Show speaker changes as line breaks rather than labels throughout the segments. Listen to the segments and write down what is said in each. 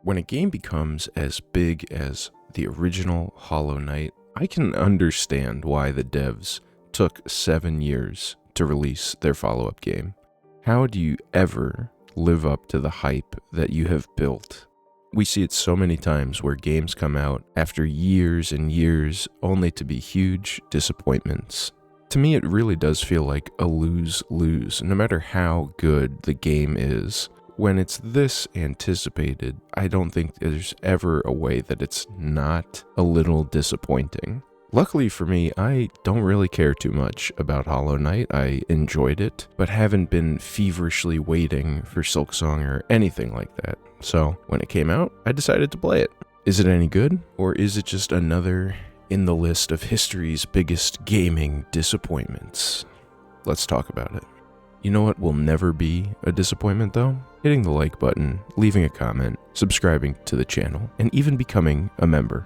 When a game becomes as big as the original Hollow Knight, I can understand why the devs took 7 years to release their follow-up game. How do you ever live up to the hype that you have built? We see it so many times where games come out after years and years only to be huge disappointments. To me, it really does feel like a lose-lose, no matter how good the game is. When it's this anticipated, I don't think there's ever a way that it's not a little disappointing. Luckily for me, I don't really care too much about Hollow Knight. I enjoyed it, but haven't been feverishly waiting for Silksong or anything like that. So when it came out, I decided to play it. Is it any good? Or is it just another in the list of history's biggest gaming disappointments? Let's talk about it. You know what will never be a disappointment though? Hitting the like button, leaving a comment, subscribing to the channel, and even becoming a member.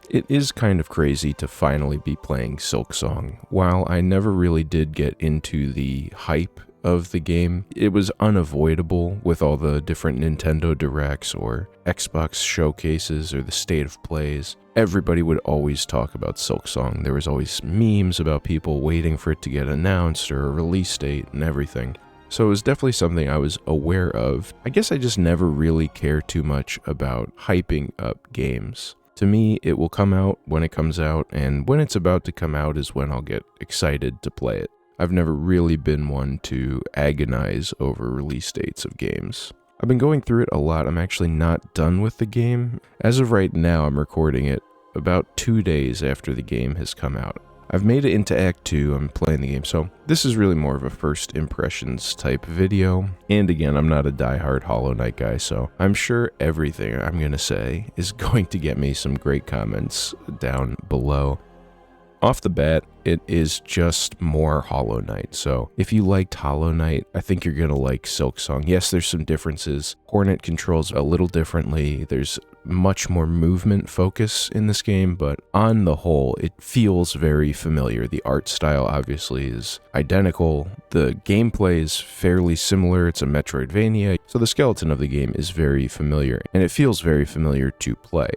It is kind of crazy to finally be playing Silksong. While I never really did get into the hype of the game, it was unavoidable with all the different Nintendo Directs or Xbox showcases or the state of plays. Everybody would always talk about Silksong. There was always memes about people waiting for it to get announced or a release date and everything. So it was definitely something I was aware of. I guess I just never really care too much about hyping up games. To me, it will come out when it comes out, and when it's about to come out is when I'll get excited to play it. I've never really been one to agonize over release dates of games. I've been going through it a lot. I'm actually not done with the game. As of right now, I'm recording it about 2 days after the game has come out. I've made it into Act 2, I'm playing the game, so this is really more of a first impressions type video. And again, I'm not a diehard Hollow Knight guy, so I'm sure everything I'm going to say is going to get me some great comments down below. Off the bat, it is just more Hollow Knight, so if you liked Hollow Knight, I think you're going to like Silksong. Yes, there's some differences. Hornet controls a little differently. There's much more movement focus in this game, but on the whole, it feels very familiar. The art style obviously is identical. The gameplay is fairly similar. It's a Metroidvania, so the skeleton of the game is very familiar, and it feels very familiar to play,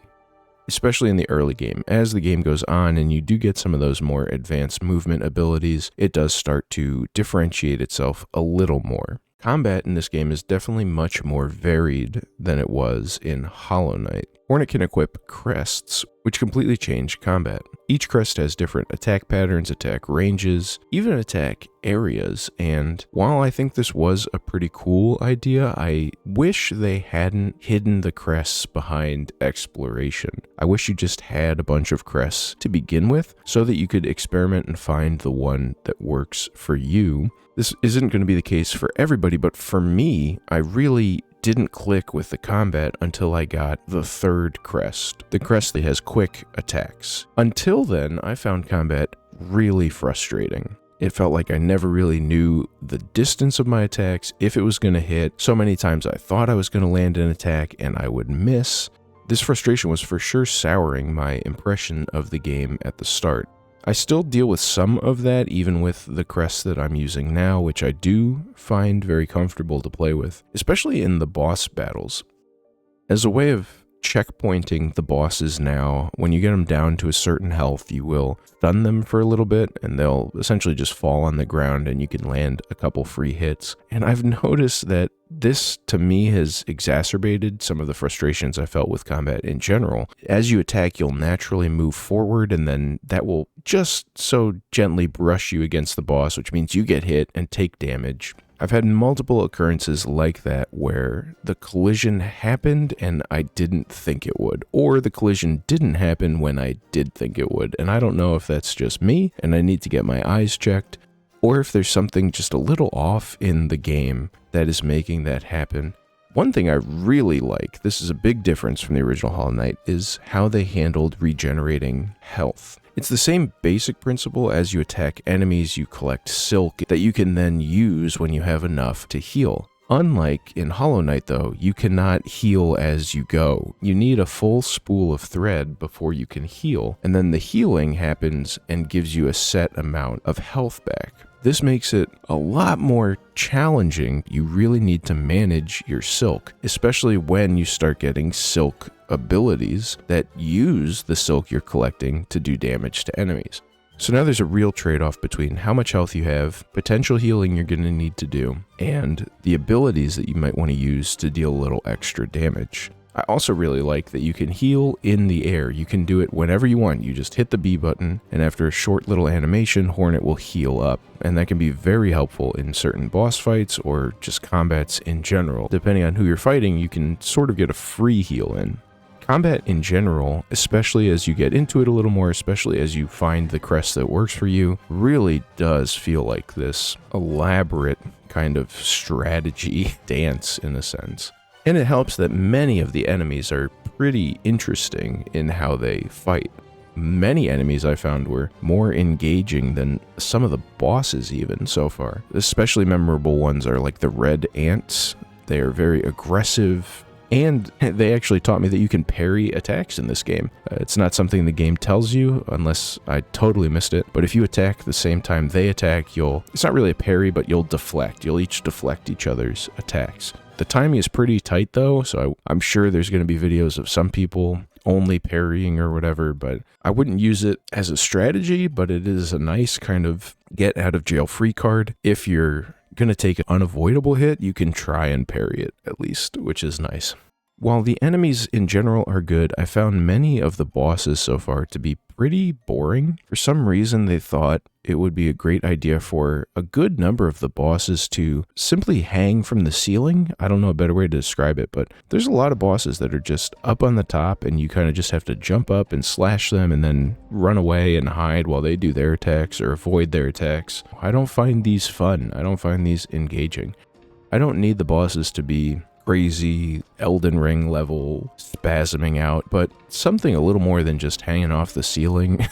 especially in the early game. As the game goes on and you do get some of those more advanced movement abilities, it does start to differentiate itself a little more. Combat in this game is definitely much more varied than it was in Hollow Knight. Hornet can equip crests, which completely change combat. Each crest has different attack patterns, attack ranges, even attack areas, and while I think this was a pretty cool idea, I wish they hadn't hidden the crests behind exploration. I wish you just had a bunch of crests to begin with, so that you could experiment and find the one that works for you. This isn't going to be the case for everybody, but for me, I really didn't click with the combat until I got the third crest, the crest that has quick attacks. Until then, I found combat really frustrating. It felt like I never really knew the distance of my attacks, if it was going to hit. So many times I thought I was going to land an attack and I would miss. This frustration was for sure souring my impression of the game at the start. I still deal with some of that, even with the crest that I'm using now, which I do find very comfortable to play with, especially in the boss battles. As a way of checkpointing the bosses now, when you get them down to a certain health, you will stun them for a little bit, and they'll essentially just fall on the ground, and you can land a couple free hits. And I've noticed that this, to me, has exacerbated some of the frustrations I felt with combat in general. As you attack, you'll naturally move forward, and then that will just so gently brush you against the boss, which means you get hit and take damage. I've had multiple occurrences like that where the collision happened and I didn't think it would, or the collision didn't happen when I did think it would, and I don't know if that's just me and I need to get my eyes checked, or if there's something just a little off in the game that is making that happen. One thing I really like, this is a big difference from the original Hollow Knight, is how they handled regenerating health. It's the same basic principle. As you attack enemies, you collect silk that you can then use when you have enough to heal. Unlike in Hollow Knight though, you cannot heal as you go. You need a full spool of thread before you can heal, and then the healing happens and gives you a set amount of health back. This makes it a lot more challenging. You really need to manage your silk, especially when you start getting silk abilities that use the silk you're collecting to do damage to enemies. So now there's a real trade-off between how much health you have, potential healing you're going to need to do, and the abilities that you might want to use to deal a little extra damage. I also really like that you can heal in the air. You can do it whenever you want. You just hit the B button, and after a short little animation, Hornet will heal up. And that can be very helpful in certain boss fights or just combats in general. Depending on who you're fighting, you can sort of get a free heal in. Combat in general, especially as you get into it a little more, especially as you find the crest that works for you, really does feel like this elaborate kind of strategy dance in a sense. And it helps that many of the enemies are pretty interesting in how they fight. Many enemies I found were more engaging than some of the bosses even so far. Especially memorable ones are like the red ants. They are very aggressive, and they actually taught me that you can parry attacks in this game. It's not something the game tells you, unless I totally missed it, but if you attack the same time they attack, it's not really a parry, but you'll deflect. You'll each deflect each other's attacks. The timing is pretty tight though, so I'm sure there's going to be videos of some people only parrying or whatever, but I wouldn't use it as a strategy, but it is a nice kind of get out of jail free card. If you're going to take an unavoidable hit, you can try and parry it at least, which is nice. While the enemies in general are good, I found many of the bosses so far to be pretty boring. For some reason, they thought it would be a great idea for a good number of the bosses to simply hang from the ceiling. I don't know a better way to describe it, but there's a lot of bosses that are just up on the top and you kind of just have to jump up and slash them and then run away and hide while they do their attacks or avoid their attacks. I don't find these fun. I don't find these engaging. I don't need the bosses to be crazy Elden Ring level spasming out, but something a little more than just hanging off the ceiling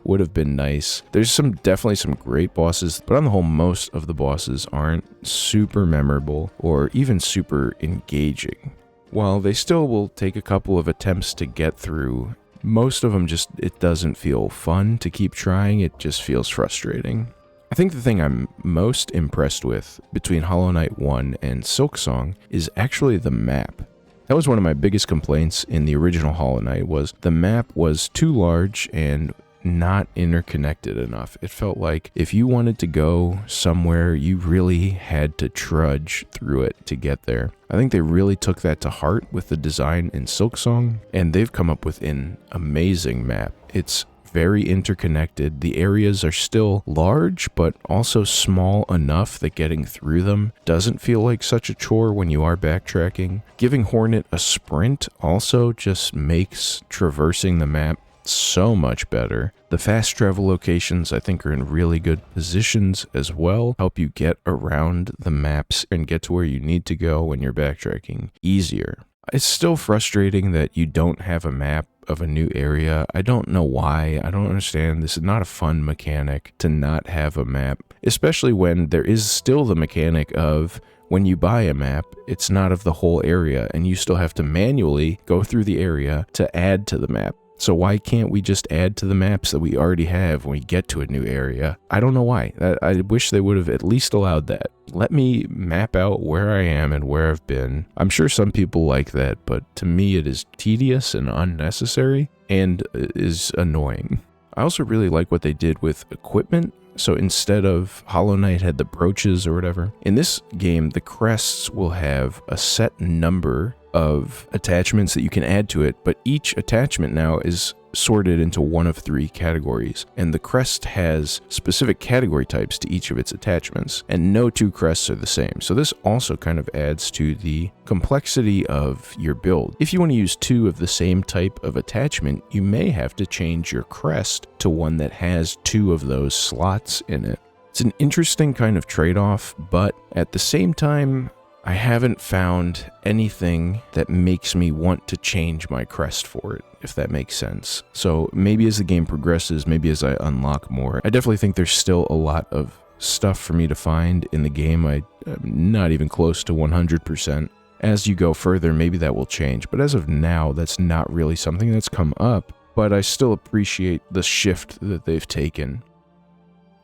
would have been nice. There's definitely some great bosses, but on the whole, most of the bosses aren't super memorable or even super engaging. While they still will take a couple of attempts to get through, most of them it doesn't feel fun to keep trying, it just feels frustrating. I think the thing I'm most impressed with between Hollow Knight 1 and Silksong is actually the map. That was one of my biggest complaints in the original Hollow Knight, was the map was too large and not interconnected enough. It felt like if you wanted to go somewhere, you really had to trudge through it to get there. I think they really took that to heart with the design in Silksong, and they've come up with an amazing map. It's very interconnected. The areas are still large, but also small enough that getting through them doesn't feel like such a chore when you are backtracking. Giving Hornet a sprint also just makes traversing the map so much better. The fast travel locations I think are in really good positions as well, help you get around the maps and get to where you need to go when you're backtracking easier. It's still frustrating that you don't have a map of a new area. I don't know why. I don't understand. This is not a fun mechanic to not have a map, especially when there is still the mechanic of when you buy a map, it's not of the whole area and you still have to manually go through the area to add to the map. So why can't we just add to the maps that we already have when we get to a new area? I don't know why. I wish they would have at least allowed that. Let me map out where I am and where I've been. I'm sure some people like that, but to me it is tedious and unnecessary and is annoying. I also really like what they did with equipment. So instead of Hollow Knight had the brooches or whatever, in this game the crests will have a set number of attachments that you can add to it, but each attachment now is sorted into one of 3 categories, and the crest has specific category types to each of its attachments, and no 2 crests are the same. So this also kind of adds to the complexity of your build. If you want to use 2 of the same type of attachment, you may have to change your crest to one that has 2 of those slots in it. It's an interesting kind of trade-off, but at the same time, I haven't found anything that makes me want to change my crest for it, if that makes sense. So maybe as the game progresses, maybe as I unlock more, I definitely think there's still a lot of stuff for me to find in the game. I'm not even close to 100%. As you go further, maybe that will change. But as of now, that's not really something that's come up, but I still appreciate the shift that they've taken.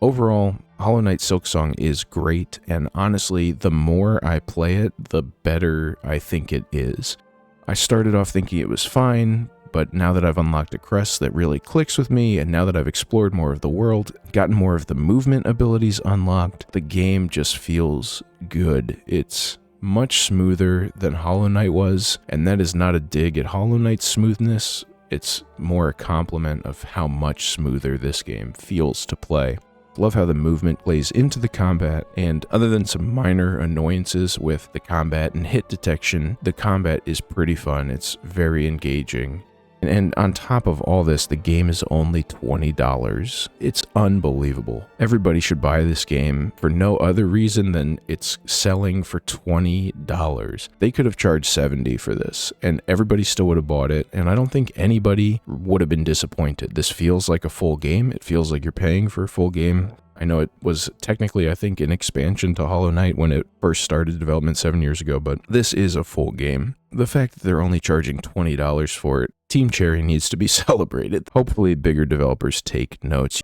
Overall, Hollow Knight Silksong is great, and honestly, the more I play it, the better I think it is. I started off thinking it was fine, but now that I've unlocked a crest that really clicks with me, and now that I've explored more of the world, gotten more of the movement abilities unlocked, the game just feels good. It's much smoother than Hollow Knight was, and that is not a dig at Hollow Knight's smoothness. It's more a compliment of how much smoother this game feels to play. Love how the movement plays into the combat, and other than some minor annoyances with the combat and hit detection, the combat is pretty fun. It's very engaging. And on top of all this, the game is only $20. It's unbelievable. Everybody should buy this game for no other reason than it's selling for $20. They could have charged $70 for this, and everybody still would have bought it, and I don't think anybody would have been disappointed. This feels like a full game. It feels like you're paying for a full game. I know it was technically, I think, an expansion to Hollow Knight when it first started development 7 years ago, but this is a full game. The fact that they're only charging $20 for it, Team Cherry needs to be celebrated. Hopefully bigger developers take notes.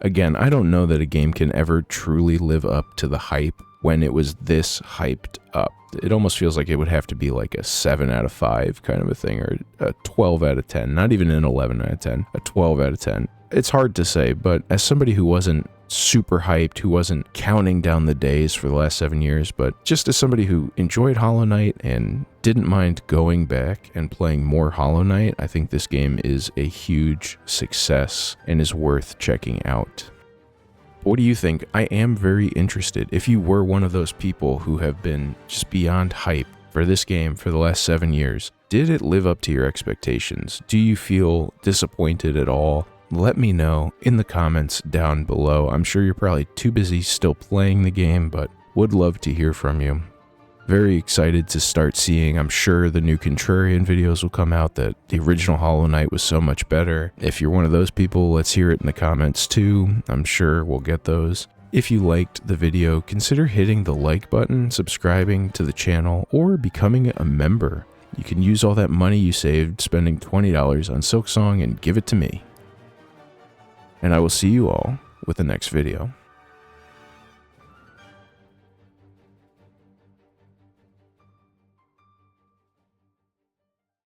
Again, I don't know that a game can ever truly live up to the hype when it was this hyped up. It almost feels like it would have to be like a 7 out of 5 kind of a thing, or a 12 out of 10, not even an 11 out of 10, a 12 out of 10. It's hard to say, but as somebody who wasn't super hyped, who wasn't counting down the days for the last 7 years, but just as somebody who enjoyed Hollow Knight and didn't mind going back and playing more Hollow Knight, I think this game is a huge success and is worth checking out. What do you think? I am very interested. If you were one of those people who have been just beyond hype for this game for the last 7 years, did it live up to your expectations? Do you feel disappointed at all? Let me know in the comments down below. I'm sure you're probably too busy still playing the game, but would love to hear from you. Very excited to start seeing, I'm sure the new Contrarian videos will come out, that the original Hollow Knight was so much better. If you're one of those people, let's hear it in the comments too. I'm sure we'll get those. If you liked the video, consider hitting the like button, subscribing to the channel, or becoming a member. You can use all that money you saved spending $20 on Silksong and give it to me. And I will see you all with the next video.